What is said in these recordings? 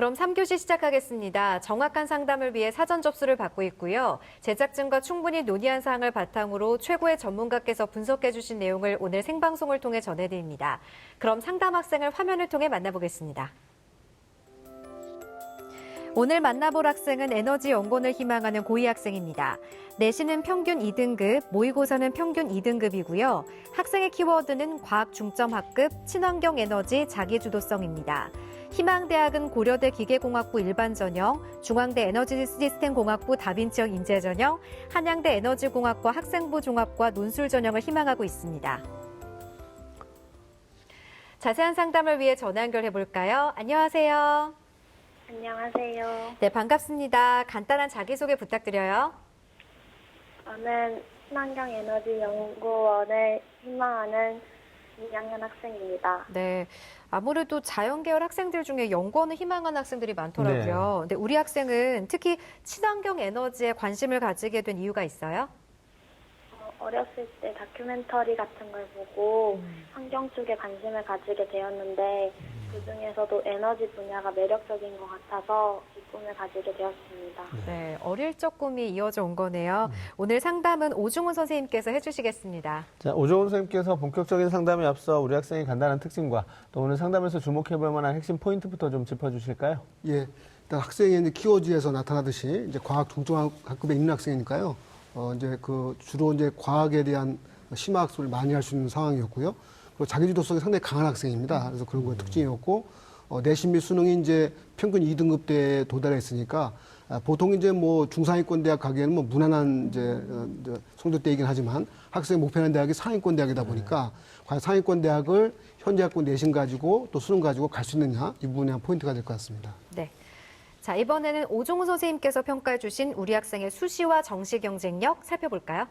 그럼 3교시 시작하겠습니다. 정확한 상담을 위해 사전 접수를 받고 있고요. 제작진과 충분히 논의한 사항을 바탕으로 최고의 전문가께서 분석해 주신 내용을 오늘 생방송을 통해 전해드립니다. 그럼 상담 학생을 화면을 통해 만나보겠습니다. 오늘 만나볼 학생은 에너지 연구원을 희망하는 고2 학생입니다. 내신은 평균 2등급, 모의고사는 평균 2등급이고요. 학생의 키워드는 과학 중점 학급, 친환경 에너지, 자기주도성입니다. 희망대학은 고려대 기계공학부 일반 전형, 중앙대 에너지 시스템 공학부 다빈치형 인재 전형, 한양대 에너지공학과 학생부 종합과 논술 전형을 희망하고 있습니다. 자세한 상담을 위해 전화 연결해 볼까요? 안녕하세요. 안녕하세요. 네, 반갑습니다. 간단한 자기소개 부탁드려요. 저는 친환경에너지연구원을 희망하는 2학년 학생입니다. 네, 아무래도 자연계열 학생들 중에 연구원을 희망하는 학생들이 많더라고요. 근데 우리 학생은 특히 친환경 에너지에 관심을 가지게 된 이유가 있어요? 어렸을 때 다큐멘터리 같은 걸 보고 환경 쪽에 관심을 가지게 되었는데 그중에서도 에너지 분야가 매력적인 것 같아서 이 꿈을 가지게 되었습니다. 네, 어릴 적 꿈이 이어져 온 거네요. 오늘 상담은 오중훈 선생님께서 해주시겠습니다. 자, 오중훈 선생님께서 본격적인 상담에 앞서 우리 학생의 간단한 특징과 또 오늘 상담에서 주목해볼 만한 핵심 포인트부터 좀 짚어주실까요? 예, 일단 학생의 이제 키워드에서 나타나듯이 이제 과학 중점 학급에 있는 학생이니까요. 이제 주로 이제 과학에 대한 심화학습을 많이 할 수 있는 상황이었고요. 그리고 자기주도성이 상당히 강한 학생입니다. 그래서 그런 거의 특징이었고, 내신 및 수능이 이제 평균 2등급대에 도달했으니까, 보통 이제 뭐 중상위권 대학 가기에는 뭐 무난한 이제 성적대이긴 하지만 학생의 목표하는 대학이 상위권 대학이다 보니까 과연 상위권 대학을 현재 학군 내신 가지고 또 수능 가지고 갈 수 있느냐 이 부분이 한 포인트가 될 것 같습니다. 네. 자, 이번에는 오중훈 선생님께서 평가해 주신 우리 학생의 수시와 정시 경쟁력 살펴볼까요?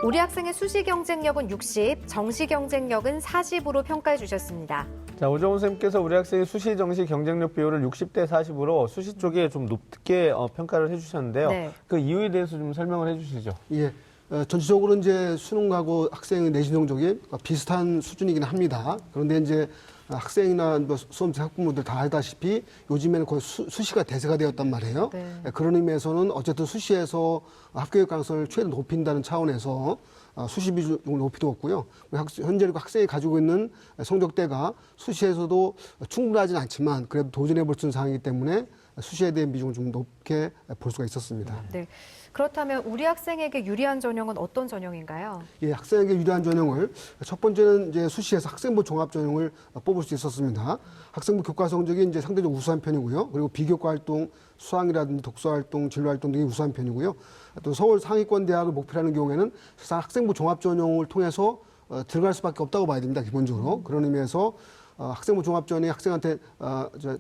우리 학생의 수시 경쟁력은 60, 정시 경쟁력은 40으로 평가해 주셨습니다. 자, 오중훈 선생님께서 우리 학생의 수시 정시 경쟁력 비율을 60대 40으로 수시 쪽에 좀 높게 평가를 해주셨는데요. 네. 그 이유에 대해서 좀 설명을 해주시죠. 예. 전체적으로 이제 수능하고 학생의 내신 성적이 비슷한 수준이긴 합니다. 그런데 이제 학생이나 뭐 수험생 학부모들 다 알다시피 요즘에는 거의 수시가 대세가 되었단 말이에요. 네. 그런 의미에서는 어쨌든 수시에서 합격 가능성을 최대 높인다는 차원에서 수시 비중을 높이두었고요. 현재 학생이 가지고 있는 성적대가 수시에서도 충분하지는 않지만 그래도 도전해 볼 수 있는 상황이기 때문에 수시에 대한 비중을 좀 높게 볼 수가 있었습니다. 네. 그렇다면 우리 학생에게 유리한 전형은 어떤 전형인가요? 예, 학생에게 유리한 전형을 첫 번째는 이제 수시에서 학생부 종합 전형을 뽑을 수 있었습니다. 학생부 교과 성적이 이제 상대적으로 우수한 편이고요. 그리고 비교과 활동, 수학이라든지 독서 활동, 진로 활동 등이 우수한 편이고요. 또 서울 상위권 대학을 목표로 하는 경우에는 사실 학생부 종합 전형을 통해서 들어갈 수밖에 없다고 봐야 됩니다. 기본적으로. 그런 의미에서 학생부 종합전이 학생한테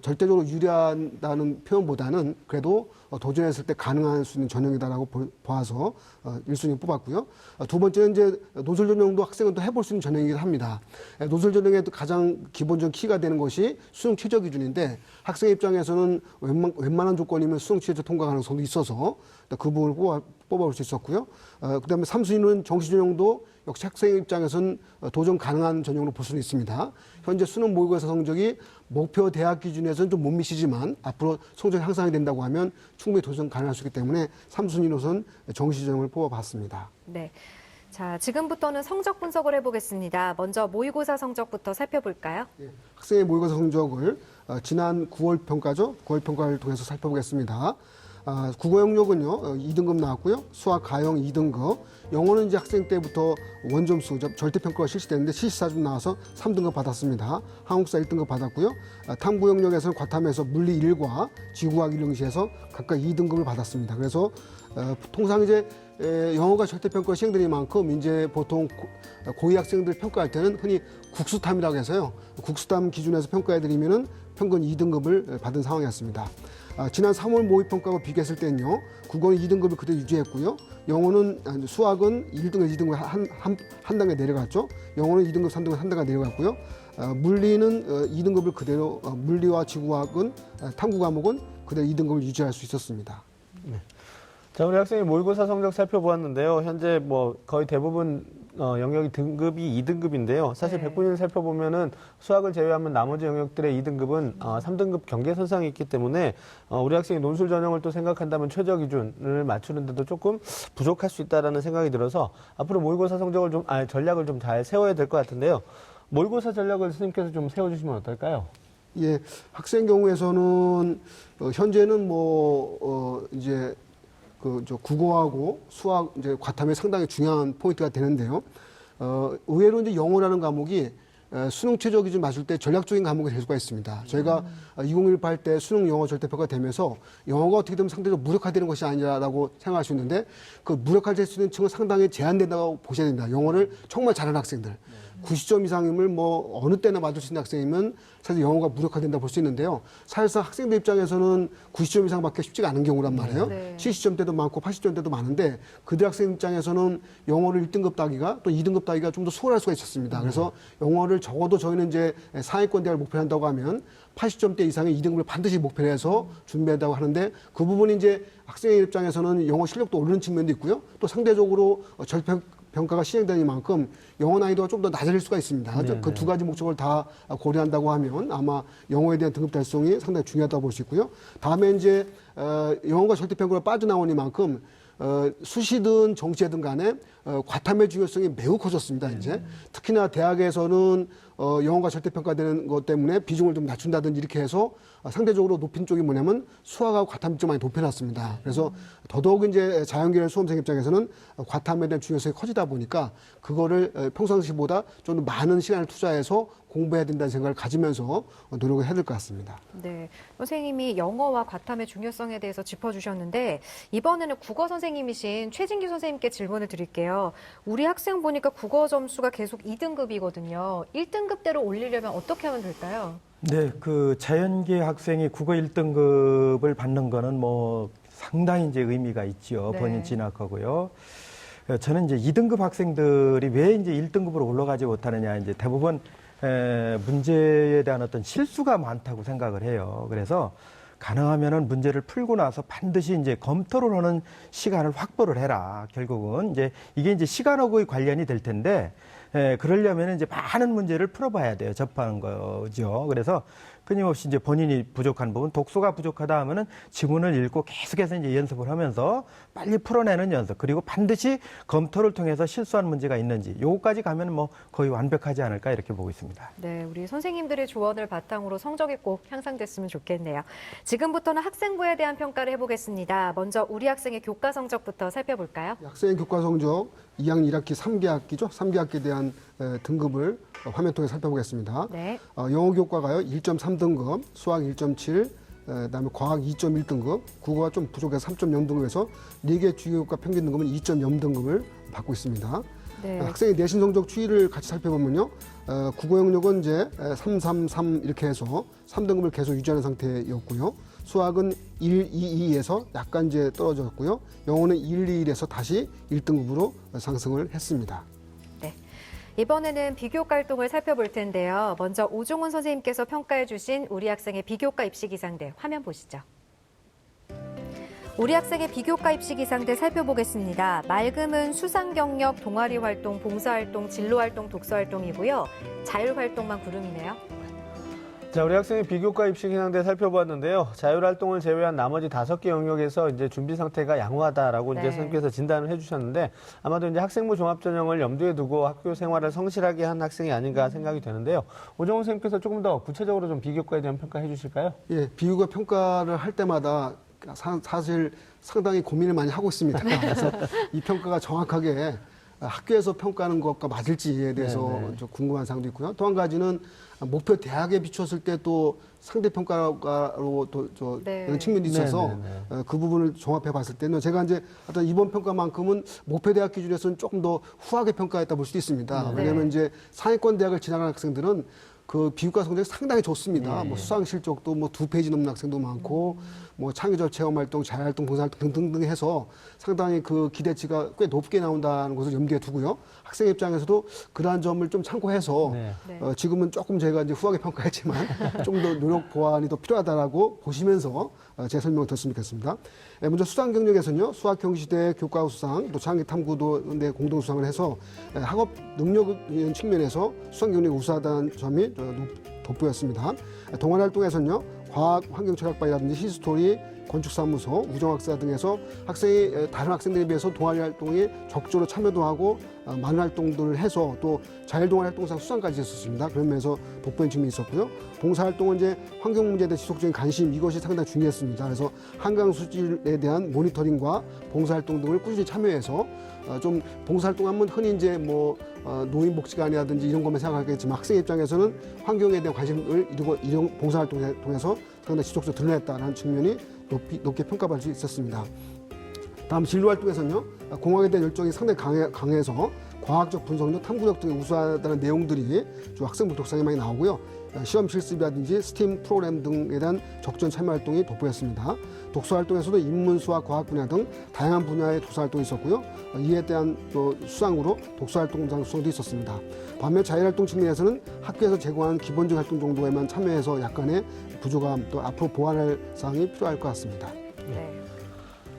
절대적으로 유리하다는 표현보다는 그래도 도전했을 때 가능할 수 있는 전형이다라고 봐서 1순위 뽑았고요. 두 번째는 이제 논술 전형도 학생은 또 해볼 수 있는 전형이기도 합니다. 논술 전형의 가장 기본적인 키가 되는 것이 수능 최저 기준인데 학생 입장에서는 웬만한 조건이면 수능 최저 통과 가능성도 있어서 그 부분을 뽑아볼 수 있었고요. 그다음에 3순위는 정시 전형도 역시 학생 입장에서는 도전 가능한 전형으로 볼 수는 있습니다. 현재 수능 모의고사 성적이 목표 대학 기준에서는 좀 못 미치지만 앞으로 성적이 향상이 된다고 하면 충분히 도전 가능할 수 있기 때문에 3순위로선 정시 전형을 뽑아봤습니다. 네. 자, 지금부터는 성적 분석을 해보겠습니다. 먼저 모의고사 성적부터 살펴볼까요? 예, 학생의 모의고사 성적을 지난 9월 평가죠. 9월 평가를 통해서 살펴보겠습니다. 국어 영역은요, 2등급 나왔고요. 수학, 가영 2등급. 영어는 이제 학생 때부터 원점수, 절대평가가 실시됐는데 74점 나와서 3등급 받았습니다. 한국사 1등급 받았고요. 탐구 영역에서는 과탐에서 물리 1과 지구과학 1응시에서 각각 2등급을 받았습니다. 그래서 통상 이제 영어가 절대평가 시행되는 만큼 이제 보통 고2 학생들 평가할 때는 흔히 국수탐이라고 해서요. 국수탐 기준에서 평가해드리면은 평균 2등급을 받은 상황이었습니다. 지난 3월 모의평가와 비교했을 때는요, 국어는 2등급을 그대로 유지했고요. 영어는, 수학은 1등급, 2등급 한 단계 내려갔죠. 영어는 2등급, 3등급 한 단계 내려갔고요. 물리는 2등급을 그대로, 물리와 지구과학은, 탐구 과목은 그대로 2등급을 유지할 수 있었습니다. 네. 자, 우리 학생의 모의고사 성적 살펴보았는데요. 현재 뭐 거의 대부분 영역이 등급이 2등급인데요. 사실 네. 백분위를 살펴보면은 수학을 제외하면 나머지 영역들의 2등급은 3등급 경계선상에 있기 때문에 우리 학생이 논술 전형을 또 생각한다면 최저 기준을 맞추는데도 조금 부족할 수 있다라는 생각이 들어서 앞으로 모의고사 성적을 전략을 좀 잘 세워야 될 것 같은데요. 모의고사 전략을 선생님께서 좀 세워주시면 어떨까요? 예, 학생 경우에서는 현재는 이제 국어하고 수학 이제 과탐이 상당히 중요한 포인트가 되는데요. 의외로 이제 영어라는 과목이 수능 최저 기준 맞출 때 전략적인 과목이 될 수가 있습니다. 저희가 2018 때 수능 영어 절대표가 되면서 영어가 어떻게 되면 상대적으로 무력화되는 것이 아니라고 생각할 수 있는데 그 무력화될 수 있는 층은 상당히 제한된다고 보셔야 됩니다. 영어를 정말 잘하는 학생들. 90점 이상임을 어느 때나 맞을 수 있는 학생이면 사실 영어가 무력화된다 볼 수 있는데요. 사실상 학생들 입장에서는 90점 이상 받기 쉽지가 않은 경우란 말이에요. 네. 70점대도 많고 80점대도 많은데 그들 학생 입장에서는 영어를 1등급 따기가 또 2등급 따기가 좀 더 수월할 수가 있었습니다. 그래서 영어를 적어도 저희는 이제 상위권 대학을 목표로 한다고 하면 80점대 이상의 2등급을 반드시 목표로 해서 준비한다고 하는데 그 부분이 이제 학생의 입장에서는 영어 실력도 오르는 측면도 있고요. 또 상대적으로 평가가 시행되는 만큼 영어 난이도가 좀 더 낮아질 수가 있습니다. 그 두 가지 목적을 다 고려한다고 하면 아마 영어에 대한 등급 달성이 상당히 중요하다고 볼 수 있고요. 다음에 이제 영어가 절대평가로 빠져나오니만큼 수시든 정시든 간에 과탐의 중요성이 매우 커졌습니다. 이제 특히나 대학에서는 영어가 절대평가되는 것 때문에 비중을 좀 낮춘다든지 이렇게 해서 상대적으로 높인 쪽이 뭐냐면 수학하고 과탐 좀 많이 높여놨습니다. 그래서 더더욱 이제 자연계열 수험생 입장에서는 과탐에 대한 중요성이 커지다 보니까 그거를 평상시보다 좀 더 많은 시간을 투자해서 공부해야 된다는 생각을 가지면서 노력을 해야 될 것 같습니다. 네, 선생님이 영어와 과탐의 중요성에 대해서 짚어주셨는데 이번에는 국어 선생님이신 최진규 선생님께 질문을 드릴게요. 우리 학생 보니까 국어 점수가 계속 2등급이거든요. 1등급대로 올리려면 어떻게 하면 될까요? 네, 그 자연계 학생이 국어 1등급을 받는 거는 상당히 이제 의미가 있죠. 네. 본인 진학하고요. 저는 이제 2등급 학생들이 왜 이제 1등급으로 올라가지 못하느냐, 이제 대부분 문제에 대한 어떤 실수가 많다고 생각을 해요. 그래서 가능하면은 문제를 풀고 나서 반드시 이제 검토를 하는 시간을 확보를 해라. 결국은 이게 이제 시간하고의 관련이 될 텐데, 그러려면 이제 많은 문제를 풀어봐야 돼요. 접하는 거죠. 그래서 끊임없이 이제 본인이 부족한 부분, 독서가 부족하다 하면은 지문을 읽고 계속해서 이제 연습을 하면서 빨리 풀어내는 연습. 그리고 반드시 검토를 통해서 실수한 문제가 있는지, 요거까지 가면 거의 완벽하지 않을까 이렇게 보고 있습니다. 네, 우리 선생님들의 조언을 바탕으로 성적이 꼭 향상됐으면 좋겠네요. 지금부터는 학생부에 대한 평가를 해보겠습니다. 먼저 우리 학생의 교과 성적부터 살펴볼까요? 학생 교과 성적 2학년 1학기 3개학기죠. 3개학기에 대한 등급을 화면 통해 살펴보겠습니다. 네. 영어 교과가요 1.3등급, 수학 1.7, 그다음에 과학 2.1등급, 국어가 좀 부족해서 3.0등급에서 4개 주요 교과 평균 등급은 2.0등급을 받고 있습니다. 네. 학생의 내신 성적 추이를 같이 살펴보면요. 국어 영역은 이제 333 이렇게 해서 3등급을 계속 유지하는 상태였고요. 수학은 122에서 약간 이제 떨어졌고요. 영어는 121에서 다시 1등급으로 상승을 했습니다. 네. 이번에는 비교과 활동을 살펴볼 텐데요. 먼저 오종훈 선생님께서 평가해 주신 우리 학생의 비교과 입시 기상대 화면 보시죠. 우리 학생의 비교과 입시 기상대 살펴보겠습니다. 맑음은 수상 경력, 동아리 활동, 봉사 활동, 진로 활동, 독서 활동이고요. 자율 활동만 구름이네요. 자, 우리 학생의 비교과 입시 기상대 살펴보았는데요. 자율활동을 제외한 나머지 5개 영역에서 이제 준비 상태가 양호하다라고 네. 이제 선생님께서 진단을 해주셨는데 아마도 이제 학생부 종합전형을 염두에 두고 학교 생활을 성실하게 한 학생이 아닌가 생각이 되는데요. 오정훈 선생님께서 조금 더 구체적으로 좀 비교과에 대한 평가해 주실까요? 예, 비교과 평가를 할 때마다 사실 상당히 고민을 많이 하고 있습니다. 그래서 이 평가가 정확하게 학교에서 평가하는 것과 맞을지에 대해서 좀 궁금한 사항도 있고요. 또 한 가지는 목표 대학에 비추었을 때 또 상대 평가로 또 이런 측면이 있어서 그 부분을 종합해 봤을 때는 제가 이제 어떤 이번 평가만큼은 목표 대학 기준에서는 조금 더 후하게 평가했다 볼 수도 있습니다. 왜냐하면 이제 상위권 대학을 지나가는 학생들은 그 비교과 성적이 상당히 좋습니다. 수상 실적도 2페이지 넘는 학생도 많고, 창의적 체험 활동, 자활동, 봉사활동 등등등 해서 상당히 그 기대치가 꽤 높게 나온다는 것을 염두에 두고요. 학생 입장에서도 그러한 점을 좀 참고해서 네. 네. 지금은 조금 제가 이제 후하게 평가했지만 좀 더 노력 보완이 더 필요하다라고 보시면서 제 설명을 드렸으면 좋겠습니다. 먼저 수상 경력에서는요, 수학 경시대 교과 수상, 또 창의 탐구도 공동 수상을 해서 학업 능력 측면에서 수상 경력이 우수하다는 점이 돋보였습니다. 동아리 활동에서는요, 과학, 환경철학반이라든지 히스토리, 건축사무소, 우정학사 등에서 학생이 다른 학생들에 비해서 동아리 활동에 적극적으로 참여도 하고 많은 활동들을 해서 또 자율동아리 활동상 수상까지 했었습니다. 그런 면에서 돋보인 측면이 있었고요. 봉사활동은 이제 환경 문제에 대한 지속적인 관심, 이것이 상당히 중요했습니다. 그래서 한강 수질에 대한 모니터링과 봉사활동 등을 꾸준히 참여해서 좀 봉사활동하면 흔히 이제 뭐 노인복지관이라든지 이런 것만 생각하겠지만 학생 입장에서는 환경에 대한 관심을 이런 봉사활동을 통해서 상당히 지속적으로 드러냈다는 측면이 높게 평가받을 수 있었습니다. 다음 진로활동에서는요, 공학에 대한 열정이 상당히 강해서 과학적 분석력, 탐구력 등이 우수하다는 내용들이 좀 학생부 독서에 많이 나오고요. 시험 실습이라든지 스팀 프로그램 등에 대한 적극 참여 활동이 돋보였습니다. 독서 활동에서도 인문, 수학, 과학 분야 등 다양한 분야의 독서 활동이 있었고요. 이에 대한 또 수상으로 독서 활동상 수상도 있었습니다. 반면 자율활동 측면에서는 학교에서 제공하는 기본적 활동 정도에만 참여해서 약간의 부족함, 또 앞으로 보완할 사항이 필요할 것 같습니다. 네.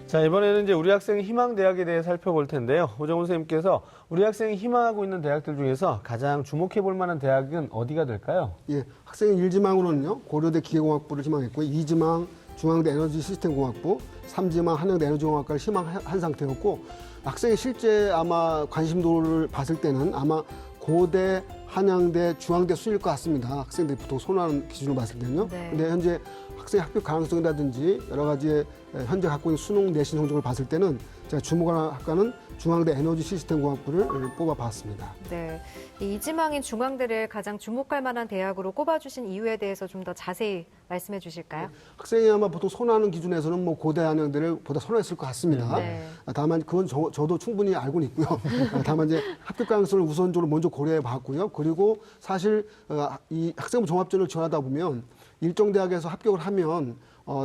자, 이번에는 이제 우리 학생의 희망 대학에 대해 살펴볼 텐데요. 오정훈 선생님께서 우리 학생이 희망하고 있는 대학들 중에서 가장 주목해 볼 만한 대학은 어디가 될까요? 예, 학생의 1지망으로는요, 고려대 기계공학부를 희망했고요. 2지망 중앙대 에너지 시스템공학부, 3지망 한양대 에너지공학과를 희망한 상태였고, 학생의 실제 아마 관심도를 봤을 때는 아마 고대, 한양대, 중앙대 순일 것 같습니다. 학생들이 보통 선호하는 기준으로 봤을 때는요. 네. 근데 현재 학생 합격 가능성이라든지 여러 가지 현재 갖고 있는 수능 내신 성적을 봤을 때는 제가 주목하는 학과는 중앙대 에너지 시스템공학부를 뽑아봤습니다. 네. 이 이지망인 중앙대를 가장 주목할 만한 대학으로 꼽아주신 이유에 대해서 좀 더 자세히 말씀해 주실까요? 학생이 아마 보통 선호하는 기준에서는 뭐 고대 한양대를 보다 선호했을 것 같습니다. 네. 다만 그건 저도 충분히 알고는 있고요. 다만 이제 합격 가능성을 우선적으로 먼저 고려해 봤고요. 그리고 사실 이 학생부 종합전을 지원하다 보면 일정 대학에서 합격을 하면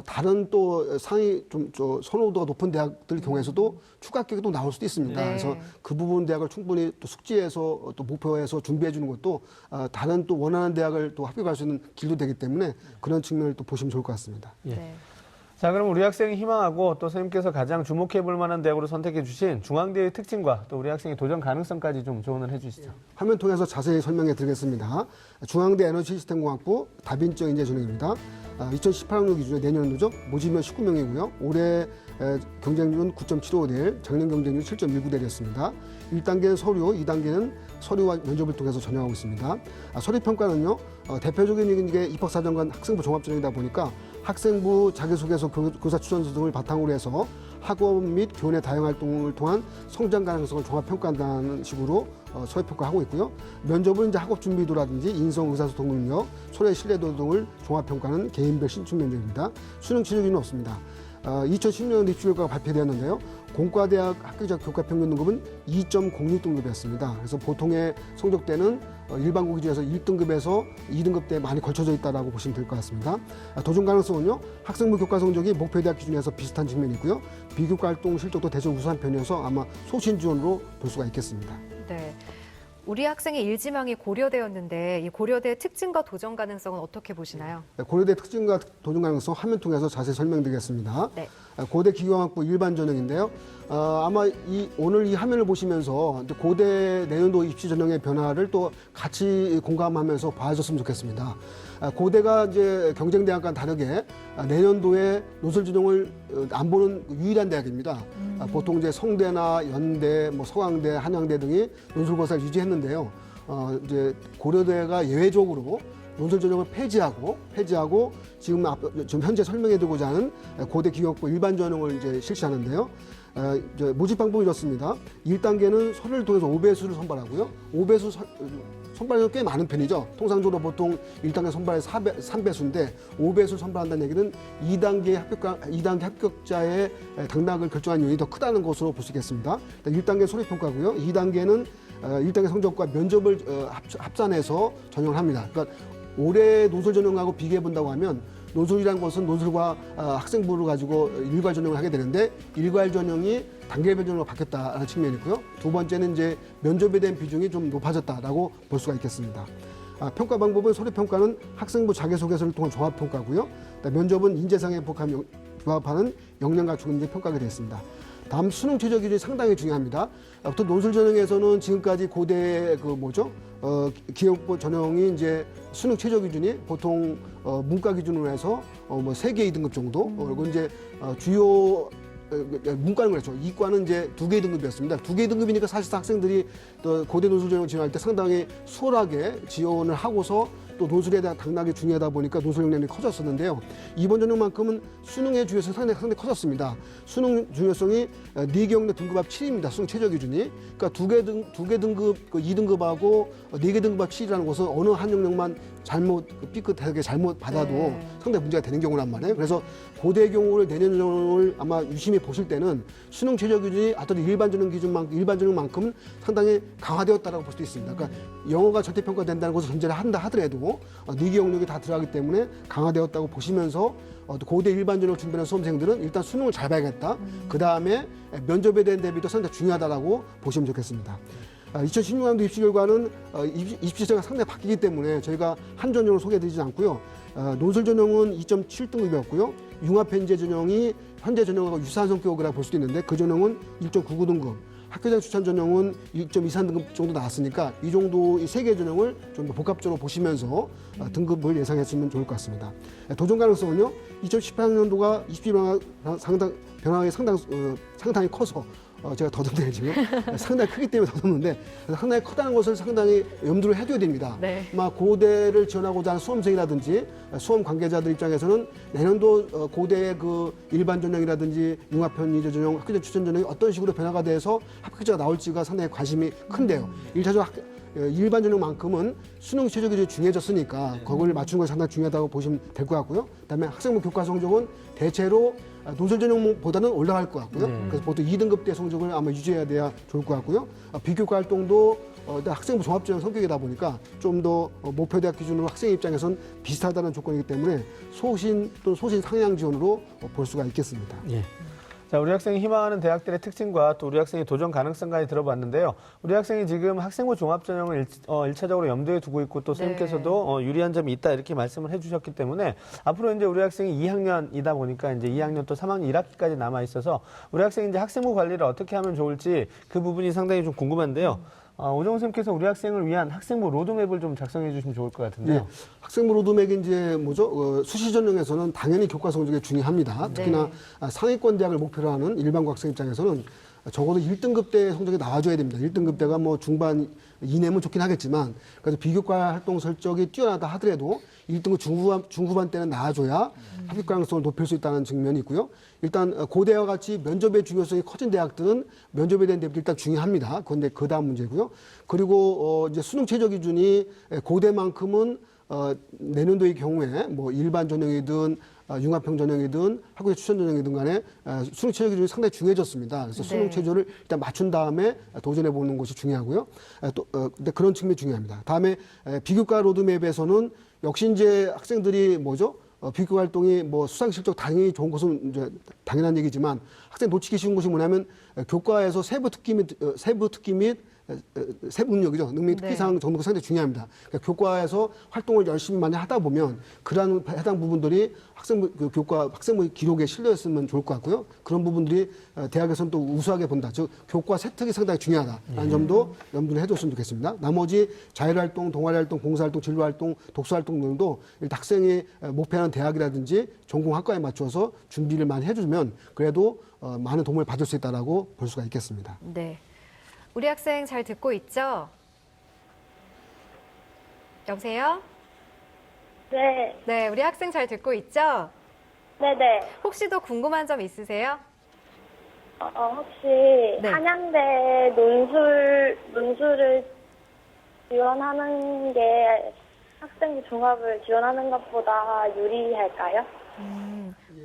다른 또 상위 좀 선호도가 높은 대학들 경우에서도 추가 합격이 또 나올 수도 있습니다. 네. 그래서 그 부분 대학을 충분히 또 숙지해서 또 목표해서 준비해 주는 것도 다른 또 원하는 대학을 또 합격할 수 있는 길도 되기 때문에 그런 측면을 또 보시면 좋을 것 같습니다. 예. 네. 자, 그럼 우리 학생이 희망하고 또 선생님께서 가장 주목해 볼 만한 대학으로 선택해 주신 중앙대의 특징과 또 우리 학생의 도전 가능성까지 좀 조언을 해 주시죠. 화면 통해서 자세히 설명해 드리겠습니다. 중앙대 에너지 시스템공학부 다빈적 인재 전형입니다. 2018학년 기준에 내년 누적 모집면 19명이고요. 올해 경쟁률은 9.75대1, 작년 경쟁률 7.19대였습니다. 1단계는 서류, 2단계는 서류와 면접을 통해서 전형하고 있습니다. 서류 평가는요, 대표적인 게 입학사정관 학생부 종합전형이다 보니까 학생부 자기소개서, 교사 추천서 등을 바탕으로 해서 학업 및 교내 다양 활동을 통한 성장 가능성을 종합평가한다는 식으로 서류 평가하고 있고요. 면접은 이제 학업 준비도라든지 인성 의사소통 능력, 소외 신뢰도 등을 종합평가하는 개인별 신춘 면접입니다. 수능 치료기는 없습니다. 2016년 입시 결과가 발표되었는데요. 공과대학 합격자 교과 평균 등급은 2.06등급이었습니다. 그래서 보통의 성적대는 일반고 기준에서 1등급에서 2등급대에 많이 걸쳐져 있다고 보시면 될 것 같습니다. 도전 가능성은요, 학생부 교과 성적이 목표대학 기준에서 비슷한 측면이 있고요. 비교과 활동 실적도 대체로 우수한 편이어서 아마 소신 지원으로 볼 수가 있겠습니다. 네. 우리 학생의 일지망이 고려대였는데 이 고려대의 특징과 도전 가능성은 어떻게 보시나요? 고려대 특징과 도전 가능성 화면 통해서 자세히 설명드리겠습니다. 네. 고대 기계공학부 일반 전형인데요. 아마 오늘 이 화면을 보시면서 이제 고대 내년도 입시 전형의 변화를 또 같이 공감하면서 봐주셨으면 좋겠습니다. 고대가 이제 경쟁대학과는 다르게 내년도에 논술 전형을 안 보는 유일한 대학입니다. 보통 이제 성대나 연대, 뭐 서강대, 한양대 등이 논술 고사를 유지했는데요. 이제 고려대가 예외적으로 논술 전형을 폐지하고 지금 현재 설명해드리고자 하는 고대 기계학부 일반 전형을 이제 실시하는데요. 이제 모집 방법이 이렇습니다. 1단계는 서류를 통해서 5배수를 선발하고요. 5배수 선발이 꽤 많은 편이죠. 통상적으로 보통 1단계 선발이 3배수인데 5배수를 선발한다는 얘기는 2단계 합격자의 당락을 결정하는 요인이 더 크다는 것으로 볼 수 있겠습니다. 1단계 소리 평가고요. 2단계는 1단계 성적과 면접을 합산해서 전형을 합니다. 그러니까 올해 논술 전형하고 비교해 본다고 하면 논술이라는 것은 논술과 학생부를 가지고 일괄 전형을 하게 되는데 일괄 전형이 단계별 전형으로 바뀌었다는 측면이 있고요. 두 번째는 이제 면접에 대한 비중이 좀 높아졌다라고 볼 수가 있겠습니다. 평가 방법은 서류평가는 학생부 자기소개서를 통한 종합평가고요. 면접은 인재상에 부합하는 역량 갖추고 이제 평가가 되어 있습니다. 다음 수능 최저 기준이 상당히 중요합니다. 또 논술 전형에서는 지금까지 고대 기억부 전형이 이제 수능 최저 기준이 보통 문과 기준으로 해서 뭐 3개 2등급 정도 그리고 이제 주요 문과는 그렇죠. 이과는 이제 2개 2등급이었습니다. 2개 2등급이니까 사실상 학생들이 또 고대 논술 전형 지원할 때 상당히 수월하게 지원을 하고서 또 논술에 대한 당락이 중요하다 보니까 논술 역량이 커졌었는데요. 이번 전형만큼은 수능의 중요성이 상당히 커졌습니다. 수능 중요성이 4개 역량 등급 합 7입니다. 수능 최저 기준이. 그러니까 2개 등급 2등급하고 4개 등급 합 7이라는 것은 어느 한 역량만 잘못 삐끗하게 잘못 받아도 네. 상당히 문제가 되는 경우란 말이에요. 그래서 고대 경우를 내년 전형을 아마 유심히 보실 때는 수능 최저 기준이 어떤 일반 전형만큼 상당히 강화되었다라고 볼 수 있습니다. 그러니까 영어가 절대 평가된다는 것을 전제를 한다 하더라도 4개 영역이 다 들어가기 때문에 강화되었다고 보시면서 고대 일반 전형 준비하는 수험생들은 일단 수능을 잘 봐야겠다. 그 다음에 면접에 대한 대비도 상당히 중요하다라고 보시면 좋겠습니다. 2016년도 입시 결과는 입시 시제가 상당히 바뀌기 때문에 저희가 한 전형을 소개해드리지 않고요. 논술 전형은 2.7등급이었고요. 융합현재 전형이 현재 전형하고 유사한 성격이라고 볼 수도 있는데 그 전형은 1.99등급. 학교장 추천 전형은 1.23등급 정도 나왔으니까 이 정도 이 3개 전형을 좀 더 복합적으로 보시면서 등급을 예상했으면 좋을 것 같습니다. 도전 가능성은요. 2018년도가 입시 변화가 상당히 커서 제가 더듬네요 지금. 상당히 크기 때문에 더듬는데 상당히 크다는 것을 상당히 염두를 해둬야 됩니다. 네. 고대를 지원하고자 하는 수험생이라든지 수험 관계자들 입장에서는 내년도 고대의 그 일반 전형이라든지 융합편의제 전형, 학교장 추천 전형이 어떤 식으로 변화가 돼서 합격자가 나올지가 상당히 관심이 큰데요. 일반 전형만큼은 수능 최저 기준이 중요해졌으니까 그걸 맞추는 것이 상당히 중요하다고 보시면 될 것 같고요. 그다음에 학생부 교과 성적은 대체로 논술 전형보다는 올라갈 것 같고요. 그래서 보통 2등급대 성적을 아마 유지해야 돼야 좋을 것 같고요. 비교과 활동도 학생부 종합전형 성격이다 보니까 좀 더 목표대학 기준으로 학생 입장에선 비슷하다는 조건이기 때문에 소신 또는 소신 상향 지원으로 볼 수가 있겠습니다. 예. 자, 우리 학생이 희망하는 대학들의 특징과 또 우리 학생의 도전 가능성까지 들어봤는데요. 우리 학생이 지금 학생부 종합전형을 1차적으로 염두에 두고 있고 또 선생님께서도 유리한 점이 있다 이렇게 말씀을 해주셨기 때문에 앞으로 이제 우리 학생이 2학년이다 보니까 이제 2학년 또 3학년 1학기까지 남아 있어서 우리 학생이 이제 학생부 관리를 어떻게 하면 좋을지 그 부분이 상당히 좀 궁금한데요. 오정훈 선생님께서 우리 학생을 위한 학생부 로드맵을 좀 작성해 주시면 좋을 것 같은데요. 네. 학생부 로드맵이 이제 수시 전형에서는 당연히 교과 성적이 중요합니다. 특히나 상위권 대학을 목표로 하는 일반고 학생 입장에서는 적어도 1등급대 성적이 나와줘야 됩니다. 1등급대가 뭐 중반 이내면 좋긴 하겠지만 그래서 비교과 활동 설적이 뛰어나다 하더라도 1등급 중후반 때는 나와줘야 합격 가능성을 높일 수 있다는 측면이 있고요. 일단 고대와 같이 면접의 중요성이 커진 대학들은 면접에 대한 대비도 일단 중요합니다. 그런데 그 다음 문제고요. 그리고 이제 수능 최저 기준이 고대만큼은 내년도의 경우에 뭐 일반 전형이든 융합형 전형이든 학교의 추천 전형이든 간에 수능 최저 기준이 상당히 중요해졌습니다. 그래서 수능 최저를 일단 맞춘 다음에 도전해 보는 것이 중요하고요. 근데 그런 측면이 중요합니다. 다음에 비교과 로드맵에서는 역시 이제 학생들이 비교 활동이 뭐 수상 실적 당연히 좋은 것은 이제 당연한 얘기지만 학생 놓치기 쉬운 것이 뭐냐면 교과에서 세부 특기 및 세부 능력이죠. 능력 특기사항 정도가 상당히 중요합니다. 그러니까 교과에서 활동을 열심히 많이 하다 보면 그러한 해당 부분들이 학생부 기록에 실려있으면 좋을 것 같고요. 그런 부분들이 대학에서는 또 우수하게 본다. 즉 교과 세특이 상당히 중요하다라는 점도 염두를 해줬으면 좋겠습니다. 나머지 자율활동, 동아리활동, 봉사활동, 진로활동, 독서활동 등도 일단 학생이 목표하는 대학이라든지 전공학과에 맞춰서 준비를 많이 해주면 그래도 많은 도움을 받을 수 있다라고 볼 수가 있겠습니다. 네. 우리 학생 잘 듣고 있죠? 여보세요? 네, 네, 우리 학생 잘 듣고 있죠? 네네. 혹시 더 궁금한 점 있으세요? 혹시 한양대 논술을 지원하는 게 학생부 종합을 지원하는 것보다 유리할까요?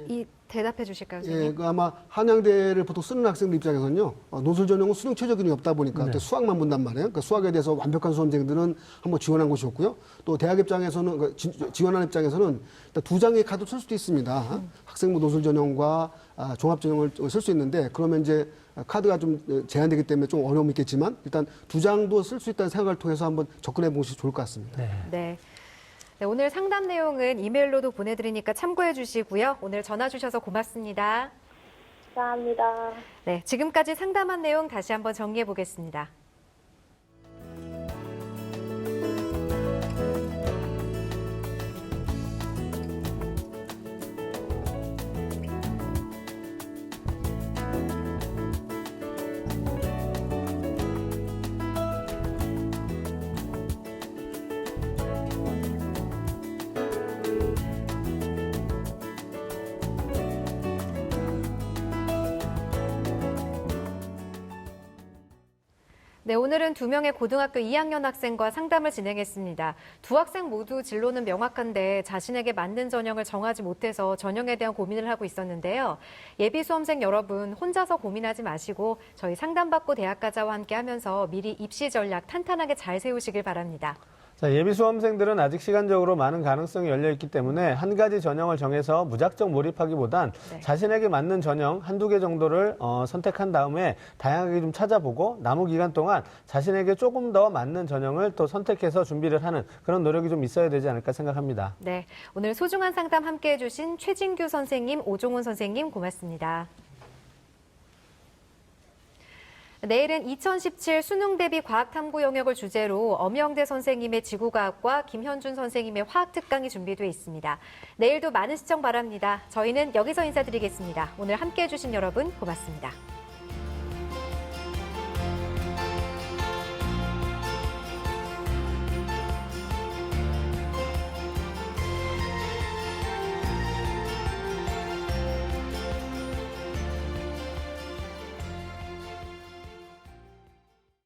이 대답해 주실까요, 예, 선생님? 그 아마 한양대를 보통 쓰는 학생들 입장에서는요, 노술 전형은 수능 최저 기준이 없다 보니까 또 수학만 본단 말이에요. 그러니까 수학에 대해서 완벽한 수험생들은 한번 지원한 곳이었고요. 또 대학 입장에서는, 지원한 입장에서는 일단 두 장의 카드 쓸 수도 있습니다. 학생부 노술 전형과 종합 전형을 쓸 수 있는데, 그러면 이제 카드가 좀 제한되기 때문에 좀 어려움이 있겠지만, 일단 두 장도 쓸 수 있다는 생각을 통해서 한번 접근해 보시면 좋을 것 같습니다. 네. 네, 오늘 상담 내용은 이메일로도 보내드리니까 참고해 주시고요. 오늘 전화 주셔서 고맙습니다. 감사합니다. 네, 지금까지 상담한 내용 다시 한번 정리해 보겠습니다. 네, 오늘은 2명의 고등학교 2학년 학생과 상담을 진행했습니다. 두 학생 모두 진로는 명확한데 자신에게 맞는 전형을 정하지 못해서 전형에 대한 고민을 하고 있었는데요. 예비 수험생 여러분, 혼자서 고민하지 마시고 저희 상담받고 대학가자와 함께 하면서 미리 입시 전략 탄탄하게 잘 세우시길 바랍니다. 자, 예비 수험생들은 아직 시간적으로 많은 가능성이 열려 있기 때문에 한 가지 전형을 정해서 무작정 몰입하기보단 자신에게 맞는 전형 한두 개 정도를 선택한 다음에 다양하게 좀 찾아보고 남은 기간 동안 자신에게 조금 더 맞는 전형을 또 선택해서 준비를 하는 그런 노력이 좀 있어야 되지 않을까 생각합니다. 네, 오늘 소중한 상담 함께 해주신 최진규 선생님, 오종훈 선생님 고맙습니다. 내일은 2017 수능 대비 과학탐구 영역을 주제로 엄영대 선생님의 지구과학과 김현준 선생님의 화학 특강이 준비되어 있습니다. 내일도 많은 시청 바랍니다. 저희는 여기서 인사드리겠습니다. 오늘 함께해 주신 여러분 고맙습니다.